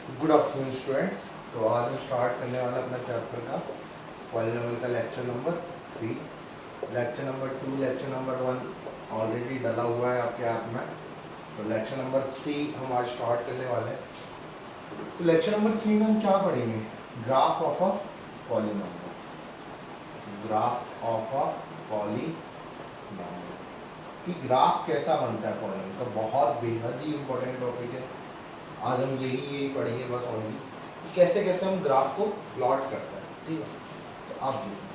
Good afternoon students. तो आज हम स्टार्ट करने वाला अपना चैप्टर का पॉलिनोमियल का lecture number 3। Lecture number 2 lecture number 1 already डला हुआ है आपके ऐप में। तो लेक्चर नंबर 3 हम आज स्टार्ट करने वाले हैं। तो लेक्चर नंबर 3 में हम क्या पढ़ेंगे? Graph of a polynomial. Graph of a polynomial कि ग्राफ कैसा बनता है पॉलिनोमियल का, बहुत बेहद ही इंपॉर्टेंट टॉपिक है। आज हम यही पढ़ेंगे बस ओनली कि कैसे कैसे हम ग्राफ को प्लॉट करते हैं। ठीक है, तो आप देखिए,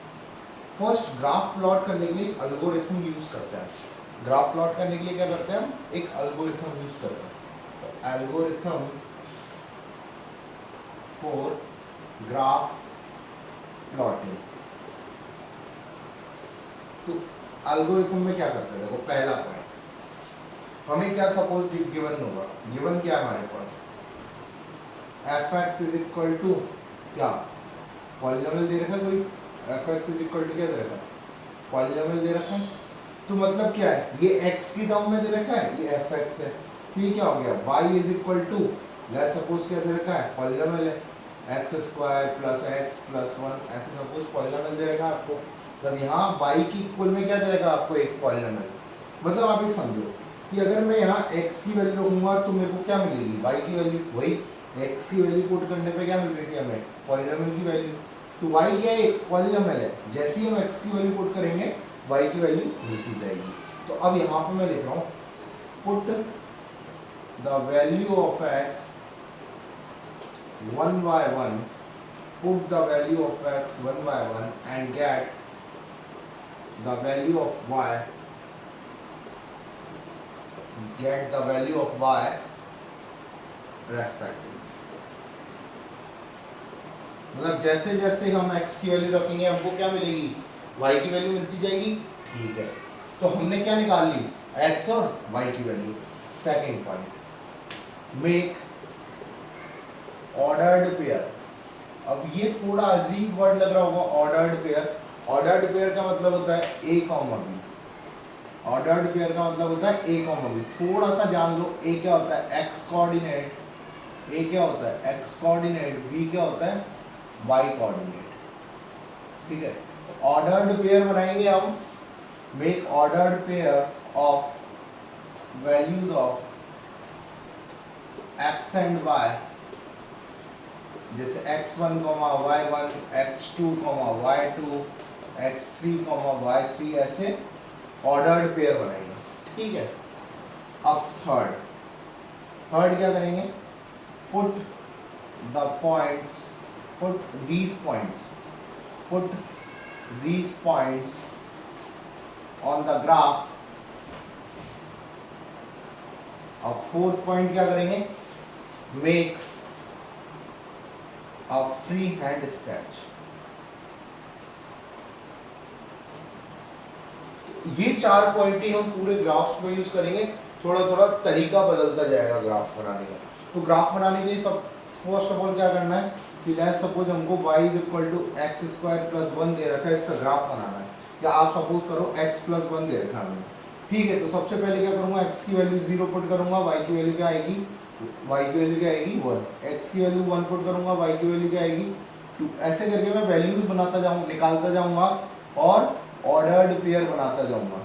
फर्स्ट ग्राफ प्लॉट करने के लिए एक एल्गोरिथम यूज करते हैं। ग्राफ प्लॉट करने के लिए क्या करते हैं? हम एक एल्गोरिथम यूज करते हैं। तो एल्गोरिथम फॉर ग्राफ प्लॉटिंग। तो एल्गोरिथम में क्या करते हैं? देखो, पहला पॉइंट हमें क्या सपोज गिवन होगा। गिवन क्या है हमारे पास? F x is equal to क्या? पॉलिनोमियल दे रखा है कोई। F x is equal to क्या दे रखा है? पॉलिनोमियल दे रखा है। तो मतलब क्या है? ये एक्स की टर्म में दे रखा है, ये एफ एक्स है। तो ये क्या हो गया? Y is equal to, let's suppose क्या दे रखा है? पॉलिनोमियल है, x square plus x plus one, ऐसे सपोज पॉलिनोमियल दे रखा है आपको। तब यहाँ वाई की इक्वल में क्या दे रखा है आपको? एक पॉलिनोमियल। मतलब आप एक समझो कि अगर मैं यहाँ x की वैल्यू रखूंगा तो मेरे को क्या मिलेगी? y की वैल्यू। वही x की वैल्यू पुट करने पे क्या मिल रही थी हमें? पॉलिनोमियल की वैल्यू। तो y क्या है? एक पॉलिनोमियल है। जैसे ही हम x की वैल्यू पुट करेंगे y की वैल्यू मिलती जाएगी। तो अब यहाँ पे मैं लिख रहा हूँ, put the value of x 1 by 1, put the value of x 1 by 1 and get the value of y, get the value of y respectively। मतलब जैसे जैसे हम x की वैल्यू रखेंगे हमको क्या मिलेगी? y की वैल्यू मिलती जाएगी। ठीक है, तो हमने क्या निकाल ली? x और y की value. Second point, make ordered pair. अब ये थोड़ा अजीब वर्ड लग रहा होगा, ऑर्डर्ड पेयर। ऑर्डर्ड पेयर का मतलब होता है a comma b। Ordered pair का मतलब होता है a कॉमा b। थोड़ा सा जान लो, a क्या होता है? x coordinate. a क्या होता है? x coordinate. b क्या होता है? y coordinate. ठीक है, ऑर्डर्ड पेयर बनाएंगे हम। Make ordered pair of values of x and y, जैसे x1 y1, x2 y2, x3 y3, ऐसे ऑर्डर्ड पेयर बनाएंगे। ठीक है, अब थर्ड क्या करेंगे? Put the points, put these points on the graph. अब फोर्थ पॉइंट क्या करेंगे? Make a free hand sketch. ये चार पॉइंट ही हम पूरे ग्राफ्स में यूज करेंगे। थोड़ा थोड़ा तरीका बदलता जाएगा ग्राफ बनाने का। तो ग्राफ बनाने के लिए सब फर्स्ट ऑफ ऑल क्या करना है कि लेट्स सपोज हमको y is equal to x square plus 1 दे रखा है, इसका ग्राफ बनाना है। या आप सपोज करो x प्लस 1 दे रखा है हमें। ठीक है, तो सबसे पहले क्या करूंगा? x की वैल्यू 0 पुट करूंगा, y की वैल्यू क्या आएगी? y की वैल्यू क्या आएगी? 1। x की वैल्यू 1 पुट करूंगा, y की वैल्यू क्या आएगी? 2। ऐसे करके मैं वैल्यूज बनाता जाऊंगा, निकालता जाऊंगा और ऑर्डर्ड पेयर बनाता जाऊंगा।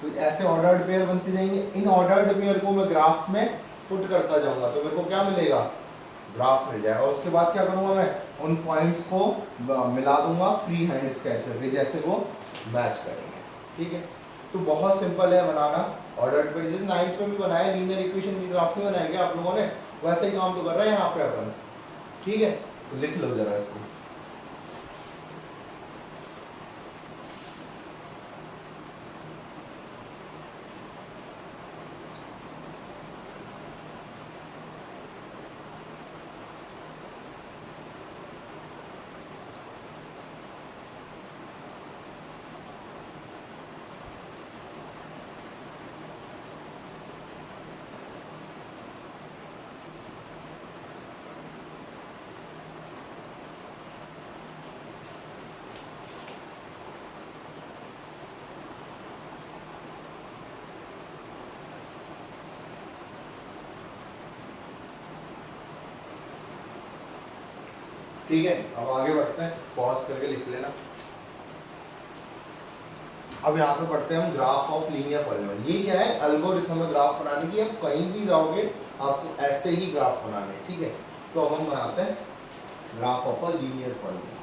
तो ऐसे ऑर्डर्ड पेयर बनते जाएंगे। इन ऑर्डर्ड पेयर को मैं ग्राफ में पुट करता जाऊंगा तो मेरे को क्या मिलेगा? ग्राफ मिल जाएगा। और उसके बाद क्या करूंगा? मैं उन पॉइंट्स को मिला दूंगा फ्री हैंड स्केच करके, जैसे वो मैच करेंगे। ठीक है, तो बहुत सिंपल है बनाना ऑर्डर्ड पेयर। जैसे 9th में भी बनाया, लीनियर इक्वेशन की ग्राफ नहीं बनाया क्या आप लोगों ने? वैसे ही काम तो कर रहे हैं यहाँ पे अपन। ठीक है, तो लिख लो जरा इसको। ठीक है, अब आगे बढ़ते हैं, पॉज करके लिख लेना। अब यहाँ पे पढ़ते हैं हम ग्राफ ऑफ लीनियर पॉलीनॉमियल। ये क्या है, एल्गोरिथम है ग्राफ बनाने की। अब कहीं भी जाओगे आपको ऐसे ही ग्राफ बनाने, ठीक है। तो अब हम बनाते हैं graph of a linear polynomial.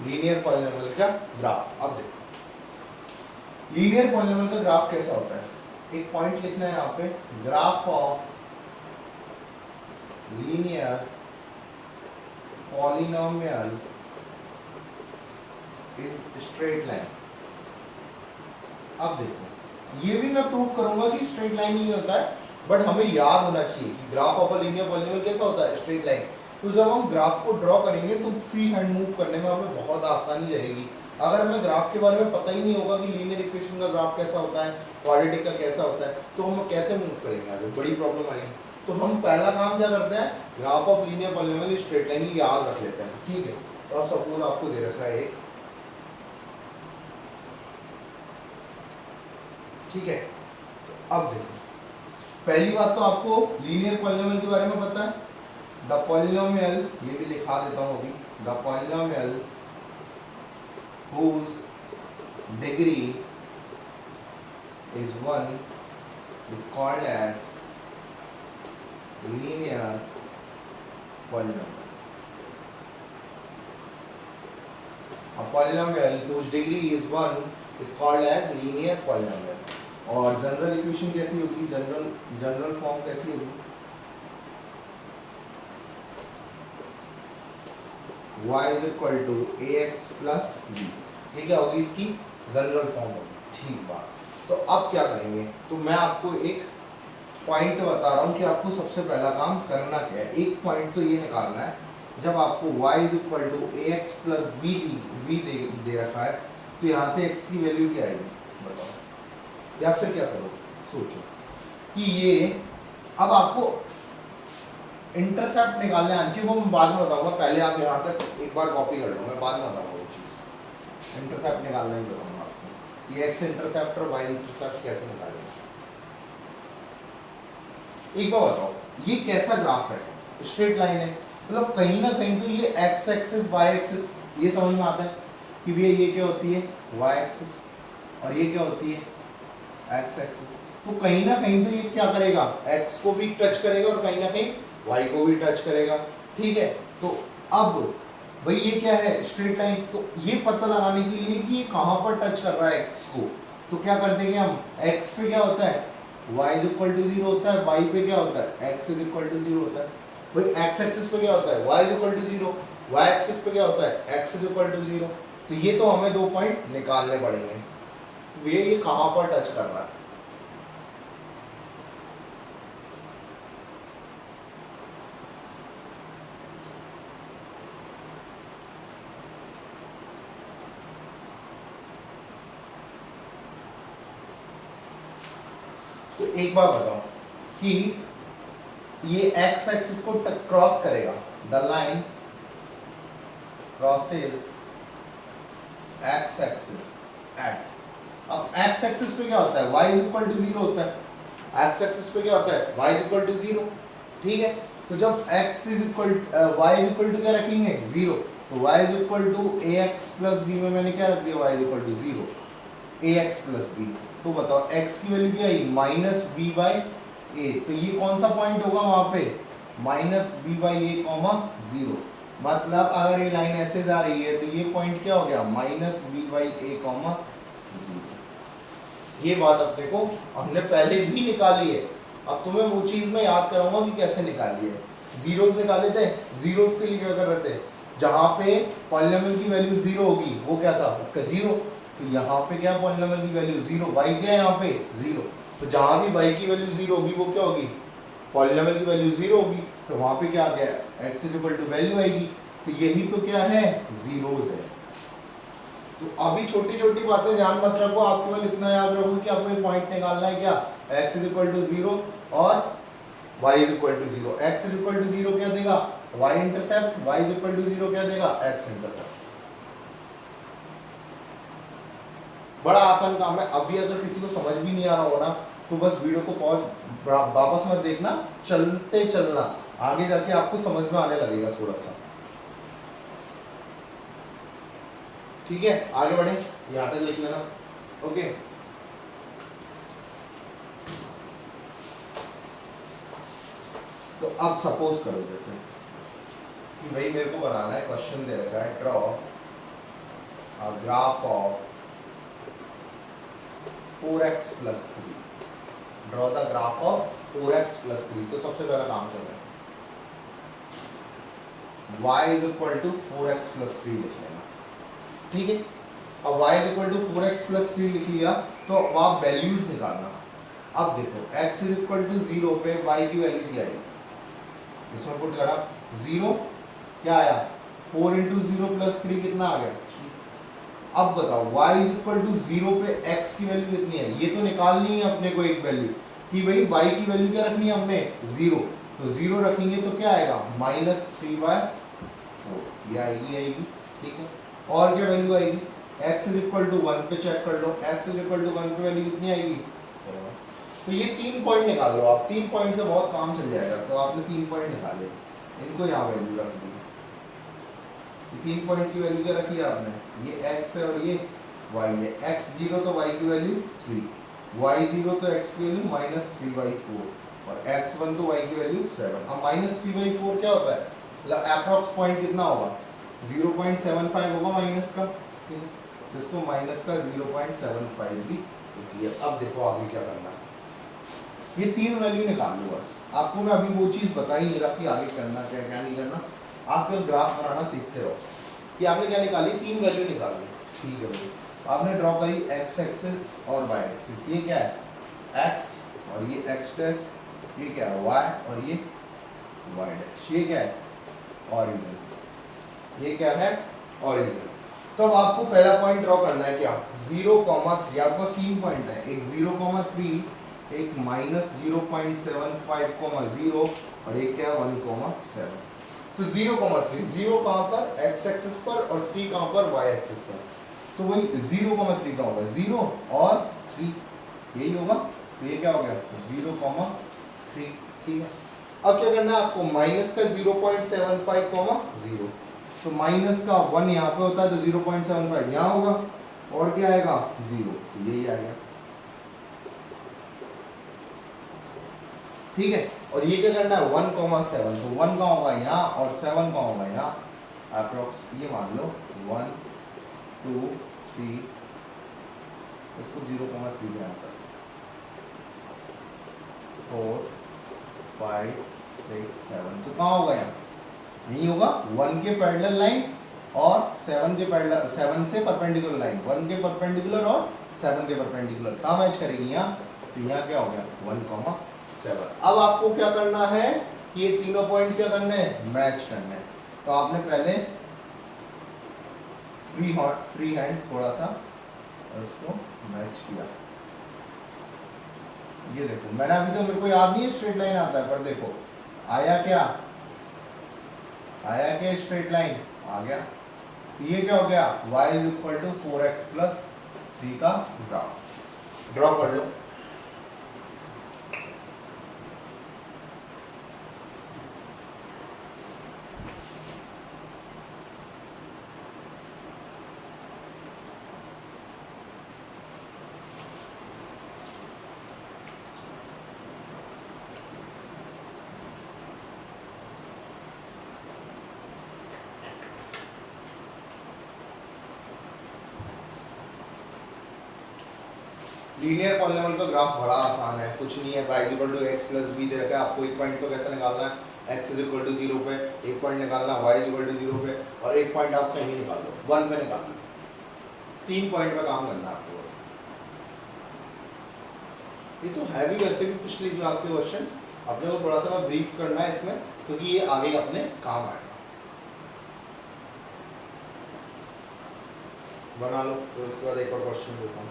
Linear polynomial का ग्राफ। अब देखो लीनियर पॉलीनॉमियल का ग्राफ कैसा होता है। एक पॉइंट लिखना है यहाँ पे, graph of linear polynomial is straight line. अब देखो ये भी मैं प्रूफ करूंगा कि स्ट्रेट लाइन ही होता है, बट हमें याद होना चाहिए कि graph of a linear polynomial कैसा होता है, स्ट्रेट लाइन। तो जब हम ग्राफ को ड्रॉ करेंगे तो फ्री हैंड मूव करने में हमें बहुत आसानी रहेगी। अगर हमें ग्राफ के बारे में पता ही नहीं होगा कि लीनियर इक्वेशन का ग्राफ कैसा होता है, क्वाड्रेटिक का कैसा होता है, तो हम कैसे मूव करेंगे, आगे बड़ी प्रॉब्लम आएगी। तो हम पहला काम क्या करते हैं, graph of linear polynomial straight line ही याद रख लेते हैं, ठीक है। तो अब सपोज आपको दे रखा है एक, ठीक है। तो अब देखो पहली बात तो आपको लीनियर पॉलीनॉमियल के बारे में पता है, द पॉलीनॉमियल, ये भी लिखा देता हूं अभी, the polynomial whose degree is 1 is called as linear polynomial. A polynomial whose degree is 1 is called as linear polynomial. और जनरल इक्वेशन कैसी होगी, जनरल फॉर्म कैसी होगी, y is equal to ax plus b। ये क्या होगी, इसकी general form होगी, ठीक बात। तो अब क्या करेंगे, तो मैं आपको एक पॉइंट बता रहा हूँ कि आपको सबसे पहला काम करना क्या है। एक पॉइंट तो ये निकालना है, जब आपको y is equal to ax plus b दे रखा है, तो यहाँ से x की वैल्यू क्या आएगी बताओ, या फिर क्या करो, सोचो कि ये अब आपको इंटरसेप्ट निकालने आनी चाहिए, वो मैं बाद में बताऊंगा। पहले आप यहाँ तक एक बार कॉपी कर लो, मैं बाद में बताऊंगा वो चीज़। इंटरसेप्ट निकालना ही बताऊंगा आपको, ये एक्स इंटरसेप्ट और वाई इंटरसेप्ट कैसे निकालेंगे। एक बार बताओ, ये कैसा ग्राफ है, स्ट्रेट लाइन है, मतलब कहीं ना कहीं तो ये एक्स एक्सिस वाई एक्सिस, ये समझ में आता है कि भैया ये क्या होती है वाई एक्सिस और ये क्या होती है एक्स एक्सिस। तो कहीं ना कहीं तो ये क्या करेगा, एक्स को भी टच करेगा और कहीं ना कहीं y को भी टच करेगा, ठीक है। तो अब भाई ये क्या है, स्ट्रेट लाइन। तो ये पता लगाने के लिए कि ये कहाँ पर टच कर रहा है x को, तो क्या कर देंगे हम, x पे क्या होता है y इज इक्वल टू 0 होता है, y पे क्या होता है x इज इक्वल टू 0 होता है। भाई x एक्सिस पे क्या होता है y is equal to 0, y axis पे क्या होता है x इज इक्वल टू 0। तो ये तो हमें दो पॉइंट निकालने पड़ेंगे, तो ये कहाँ पर टच कर रहा है। तो एक बार बताओ कि ये x एक्सिस को क्रॉस करेगा, the line crosses x axis at, अब x एक्सिस पे क्या होता है y इज इक्वल टू 0 होता है, x एक्सिस पे क्या होता है y इज इक्वल टू 0, ठीक है। तो जब x is equal y is equal to क्या रखेंगे 0, तो y is equal to ax plus b में मैंने क्या रख दिया y is equal to 0 ax plus b। तो बताओ x की वैल्यू क्या आई माइनस बी बाई ए, तो ये कौन सा पॉइंट होगा वहां पे minus b by a comma 0। मतलब अगर ये लाइन ऐसे जा रही है तो ये पॉइंट क्या हो गया minus b by a comma 0। ये बात अब देखो हमने पहले भी निकाली है, अब तुम्हें वो चीज मैं याद कराऊंगा कि कैसे निकाली है। जीरोस निकाले थे, जीरोस के लिए क्या कर रहे थे, जहां पे पॉलीनॉमियल की वैल्यू 0 होगी वो क्या था इसका 0, तो यहाँ पे क्या पॉलीनॉमियल की वैल्यू 0, y क्या है यहाँ पे 0, तो जहाँ भी y की वैल्यू 0 होगी वो क्या होगी पॉलीनॉमियल की वैल्यू 0 होगी, तो वहाँ पे क्या आ गया x is equal to value आएगी। तो यही तो क्या है, जीरोज है। तो अभी छोटी छोटी बातें ध्यान मत रखो, आप केवल इतना याद रखो कि आपको एक पॉइंट निकालना है, क्या, x इज इक्वल टू 0 और y is equal to 0। x is equal to 0 क्या देगा, y intercept, y is equal to 0 क्या देगा, x इंटरसेप्ट। बड़ा आसान काम है। अभी अगर किसी को समझ भी नहीं आ रहा हो ना, तो बस वीडियो को पॉज वापस मत देखना, चलते चलना, आगे जाके आपको समझ में आने लगेगा थोड़ा सा। ठीक है, आगे बढ़े, यहाँ तक लिख लेना। ओके, तो अब सपोज करो जैसे कि भाई मेरे को बनाना है, क्वेश्चन दे रखा है, draw a graph of 4x plus 3। Draw the graph of 4x plus 3। तो सबसे पहला काम कर रहे हैं, y is equal to 4x plus 3 लिख लेना। ठीक है, अब y is equal to 4x plus 3 लिख लिया, तो अब आप वैल्यूज निकालना। अब देखो x इज इक्वल टू 0 पे y की वैल्यू क्या आएगी, इसमें पुट करा 0, क्या आया 4 इंटू 0 प्लस 3 कितना आ गया 3। अब बताओ y इज इक्वल टू 0 पे x की वैल्यू कितनी है, ये तो निकालनी है अपने को एक वैल्यू कि भाई y की वैल्यू क्या रखनी है हमने 0, तो 0 रखेंगे तो क्या आएगा -3/4, ये आएगी। ठीक है, और क्या वैल्यू आएगी, x इज इक्वल टू 1 पे चेक कर लो, x इज इक्वल टू 1 पे वैल्यू कितनी आएगी 7। तो ये 3 पॉइंट निकाल लो आप, 3 पॉइंट से बहुत काम चल जाएगा। तो आपने 3 पॉइंट निकाले, इनको यहाँ वैल्यू रख दी, 3 पॉइंट की वैल्यू क्या रखी है आपने, ये x है और ये y है। x 0 तो y की वैल्यू 3, y 0 तो x की वैल्यू -3/4 और x 1 तो y की वैल्यू 7। अब -3/4 क्या होता है, अप्रॉक्स पॉइंट कितना होगा 0.75 होगा माइनस का। ठीक है, इसको माइनस का 0.75 भी लिख लिया। अब देखो आगे क्या करना है, ये 3 वैल्यू निकाल लो बस। आपको मैं अभी वो चीज़ बता ही नहीं रहा कि आगे करना क्या क्या नहीं करना, आप केवल ग्राफ बनाना सीखते रहो। कि आपने क्या निकाली, 3 वैल्यू निकाली। ठीक है भाई, आपने ड्रॉ करी x एक्सिस और y एक्सिस। ये क्या है x और ये x डैश, ये क्या है y और ये y डैश, ये क्या है ऑरिजिन, ये क्या है ऑरिजिन। तो अब आपको पहला पॉइंट ड्रॉ करना है क्या 0,3। आपके पास 3 पॉइंट है, एक 0,3, एक -0.75,0 और एक क्या 1,7। तो 0,3, 0 कहाँ पर x एक्सिस पर और 3 कहाँ पर y एक्सिस पर। तो वही 0,3 का होगा 0 और 3, यही होगा। तो ये क्या हो गया 0,3। ठीक है, अब क्या करना है आपको, माइनस का 0.75,0, तो माइनस का 1 यहाँ पे होता है तो 0.75 यहाँ होगा और क्या आएगा 0, तो यही आएगा। ठीक है, और ये क्या करना है 1,7, तो 1 कहाँ होगा यहाँ और 7 कहाँ होगा यहाँ, अप्रोक्स ये मान लो 1 2 3, इसको 0,3 यहाँ पर 4 5 6 7, तो कहाँ होगा यहाँ, नहीं होगा 1 के पैरेलल लाइन और 7 के पैरेलल, 7 से परपेंडिकुलर लाइन, 1 के परपेंडिकुलर और 7 के परपेंडिकुलर कहाँ मैच करेगी यहाँ, तो यहाँ क्या हो गया 1,7। अब आपको क्या करना है, ये तीनों पॉइंट क्या करने हैं, मैच करने हैं। तो आपने पहले फ्री हैंड थोड़ा सा और इसको मैच किया। ये देखो मैंने अभी तो मेरे को याद नहीं है स्ट्रेट लाइन आता है, पर देखो आया क्या, आया क्या स्ट्रेट लाइन आ गया। ये क्या हो गया y is equal to 4x plus 3 का ग्राफ। ड्रॉ कर लो। लीनियर पॉलिनॉमियल का ग्राफ बड़ा आसान है, कुछ नहीं है। y equal to x plus b दे रखा है, आपको एक पॉइंट तो कैसे निकालना है, x इज इक्वल टू 0 पे एक पॉइंट निकालना, y इज इक्वल टू 0 पे और एक पॉइंट आप कहीं निकाल लो, 1 पे निकाल लो। 3 पॉइंट पे काम करना है आपको बस। ये तो है भी वैसे भी पिछली क्लास के क्वेश्चंस, अपने को थोड़ा सा ब्रीफ करना है इसमें क्योंकि ये आगे अपने काम आएगा। बना लो, फिर उसके बाद एक और क्वेश्चन देता हूँ।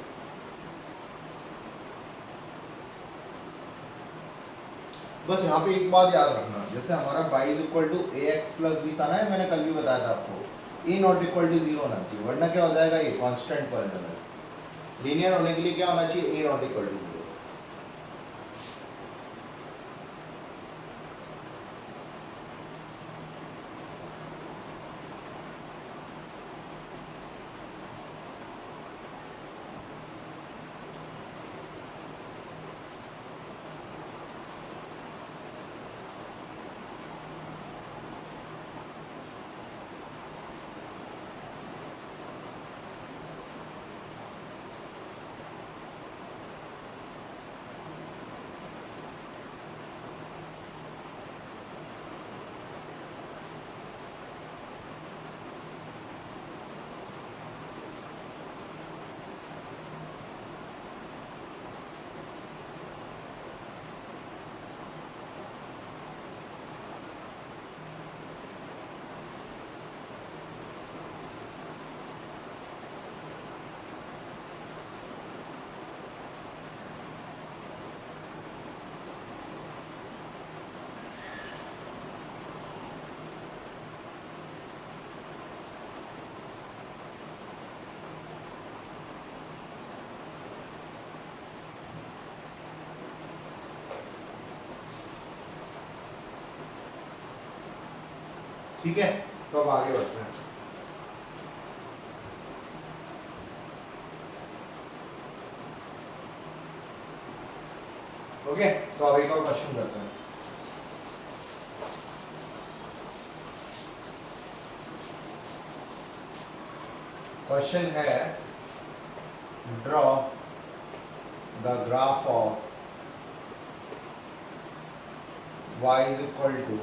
बस यहाँ पे एक बात याद रखना, जैसे हमारा y is equal to a x plus b था ना, मैंने कल भी बताया था आपको, a not equal to zero होना चाहिए, वरना क्या हो जाएगा, ये कांस्टेंट पॉलीनोमियल। लीनियर होने के लिए क्या होना चाहिए, ए नॉट इक्वल टू जीरो। ठीक है, तो अब आगे बढ़ते हैं। ओके, तो अब एक और क्वेश्चन करते हैं। क्वेश्चन है, draw the graph of y is equal to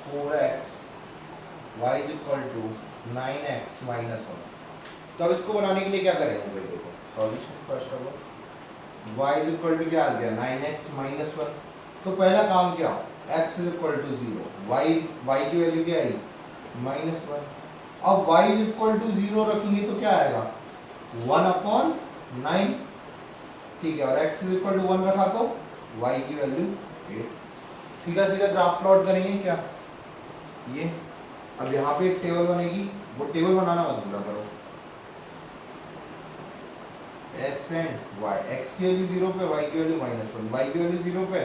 4x, y is equal to 9x minus 1। तो अब इसको बनाने के लिए क्या करेंगे भाई, देखो solution first of all, y is equal to क्या आ गया, 9x माइनस 1। तो पहला काम क्या, x is equal to 0, y की वैल्यू क्या आई, माइनस 1। अब y इज इक्वल टू 0 रखेंगे तो क्या आएगा, 1/9, ठीक है, और x इज इक्वल टू 1 रखा तो y की वैल्यू 8। सीधा सीधा ग्राफ प्लॉट करेंगे क्या, ये अब यहाँ पे एक टेबल बनेगी, वो टेबल बनाना मत भूला करो, x एंड y, x की वैल्यू 0 पे, y की वैल्यू -1, y की वैल्यू 0 पे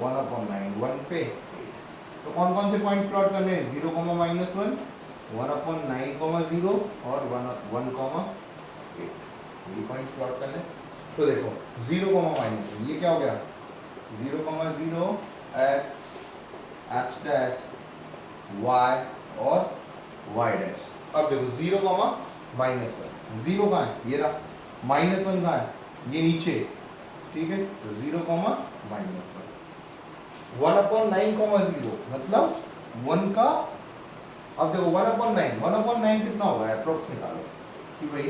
1/9, 1 पे 8। तो कौन कौन से पॉइंट प्लॉट करने हैं, 0, -1, 1/9, 0 और 1, 8, ये पॉइंट प्लॉट करने। तो देखो 0, -1, ये क्या हो गया, 0, 0 x x डैश y और y डैश। अब देखो 0, -1, 0 कहाँ है, ये रहा, -1 कहाँ है, ये नीचे, ठीक है, तो 0, -1, 1/9, 0 मतलब 1 का, अब देखो 1/9 कितना होगा, अप्रोक्स निकालो कि भाई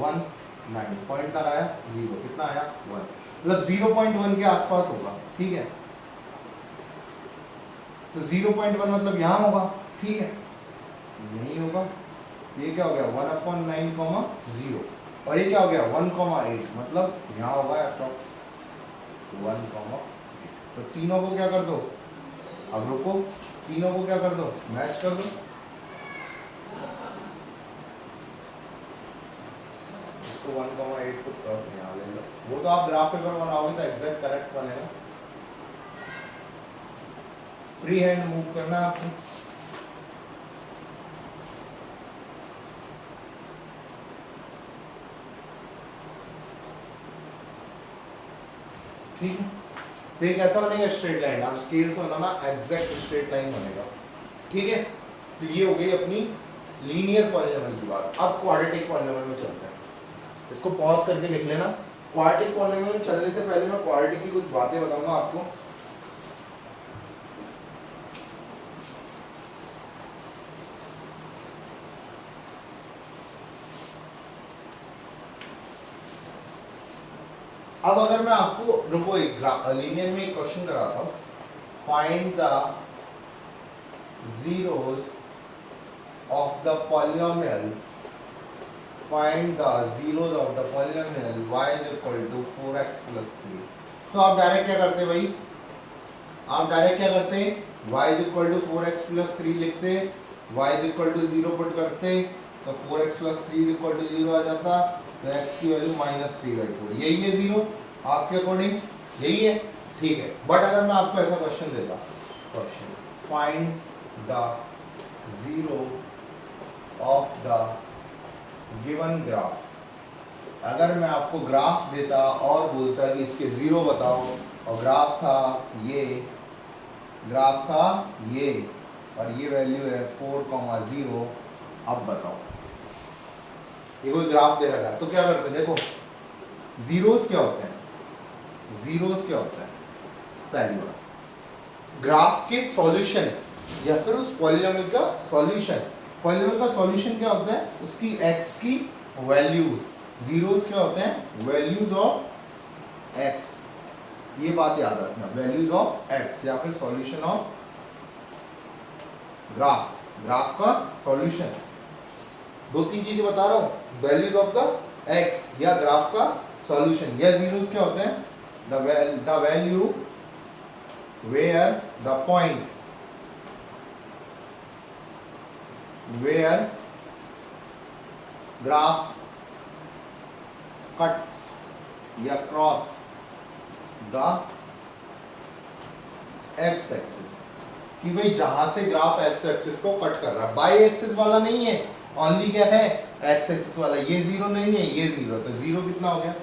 1/9 पॉइंट लगाया 0, कितना आया 1, मतलब 0.1 के आसपास होगा, ठीक है, तो 0.1 मतलब यहाँ होगा, ठीक है, नहीं होगा, ये क्या हो गया 1/9, 0, और ये क्या हो गया 1,8 मतलब यहाँ होगा अप्रोक्स 1,8। तो तीनों को क्या कर दो, अब रुको, तीनों को क्या कर दो, मैच कर दो। इसको 1,8 को क्रॉस यहाँ ले लो, वो तो आप ग्राफ पेपर बनाओगे तो एग्जैक्ट करेक्ट बनेगा, फ्री हैंड मूव करना है आपको। ठीक है, तो ये कैसा बनेगा, स्ट्रेट लाइन, आप स्केल से बनाना, एग्जैक्ट स्ट्रेट लाइन बनेगा, ठीक है। तो ये हो गई अपनी लीनियर पॉलीनोमियल की बात। अब क्वाड्रेटिक पॉलीनोमियल में चलते हैं, इसको पॉज करके लिख लेना। क्वाड्रेटिक पॉलीनोमियल में चलने से पहले मैं क्वाड्रेटिक की कुछ बातें बताऊंगा आपको। अब अगर मैं आपको, रुको, एक लीनियर में एक क्वेश्चन कराता हूँ, find the zeros of the polynomial find the zeros of the polynomial y is equal to 4x plus 3। तो आप डायरेक्ट क्या करते भाई, आप डायरेक्ट क्या करते, y is equal to 4x plus 3 लिखते, y is equal to 0 put करते, तो 4x plus 3 is equal to 0 आ जाता, तो x की वैल्यू -3/4। यही है 0 आपके अकॉर्डिंग, यही है, ठीक है। बट अगर मैं आपको ऐसा क्वेश्चन देता, question find the zero of the given graph, अगर मैं आपको ग्राफ देता और बोलता कि इसके जीरो बताओ, और ग्राफ था ये, ग्राफ था ये, और ये वैल्यू है 4,0, अब बताओ, ये कोई ग्राफ दे रखा है तो क्या करते हैं, देखो जीरोस क्या होते हैं, जीरोस क्या होता है, पहली बार ग्राफ के सॉल्यूशन या फिर उस पॉलिनोमियल का सॉल्यूशन, पॉलिनोमियल का सॉल्यूशन क्या होता है, उसकी एक्स की वैल्यूज, जीरोस क्या होते हैं, वैल्यूज ऑफ एक्स, ये बात याद रखना, वैल्यूज ऑफ एक्स या फिर सॉल्यूशन ऑफ ग्राफ, ग्राफ का सॉल्यूशन, दो तीन चीजें बता रहा हूं, वैल्यूज ऑफ द एक्स या ग्राफ का सॉल्यूशन, या जीरोस क्या होते हैं, the value where the point where graph cuts या क्रॉस द एक्स एक्सिस, कि भाई जहां से ग्राफ एक्स एक्सिस को कट कर रहा है, बाई एक्सिस वाला नहीं है, ओनली क्या है एक्स एक्सिस वाला, ये जीरो नहीं है, ये जीरो, तो जीरो कितना हो गया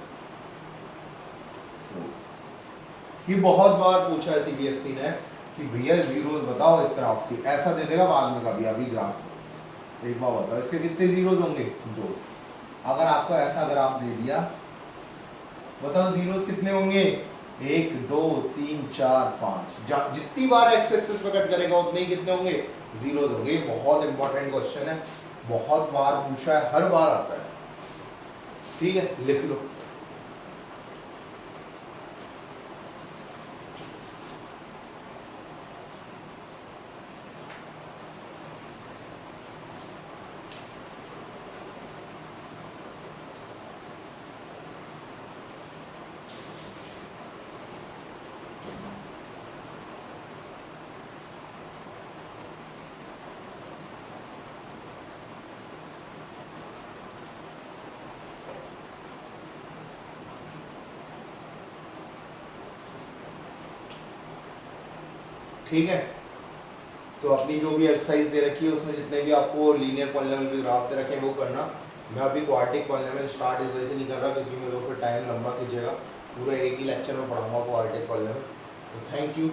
4। ये बहुत बार पूछा है सीबीएसई ने कि भैया जीरोस बताओ इस ग्राफ की, ऐसा दे देगा बाद में कभी, अभी ग्राफ एक बार बताओ इसके कितने जीरोस होंगे, 2। अगर आपको ऐसा ग्राफ दे दिया, बताओ जीरोस कितने होंगे, 1 2 3 4 5, जितनी बार एक्स एक्सिस पे कट करेगा उतने ही कितने होंगे, जीरोस होंगे। बहुत इंपॉर्टेंट क्वेश्चन है, बहुत बार पूछा है, हर बार आता है, ठीक है, लिख लो। ठीक है, तो अपनी जो भी एक्सरसाइज दे रखी है उसमें जितने भी आपको लीनियर पॉलिनोमियल के ग्राफ दे रखे हैं वो करना। मैं अभी क्वाड्रेटिक पॉलिनोमियल स्टार्ट इस वजह से नहीं कर रहा क्योंकि मेरे को फिर टाइम लंबा खींचेगा, पूरा एक ही लेक्चर में पढ़ाऊंगा क्वाड्रेटिक पॉलिनोमियल। तो थैंक यू।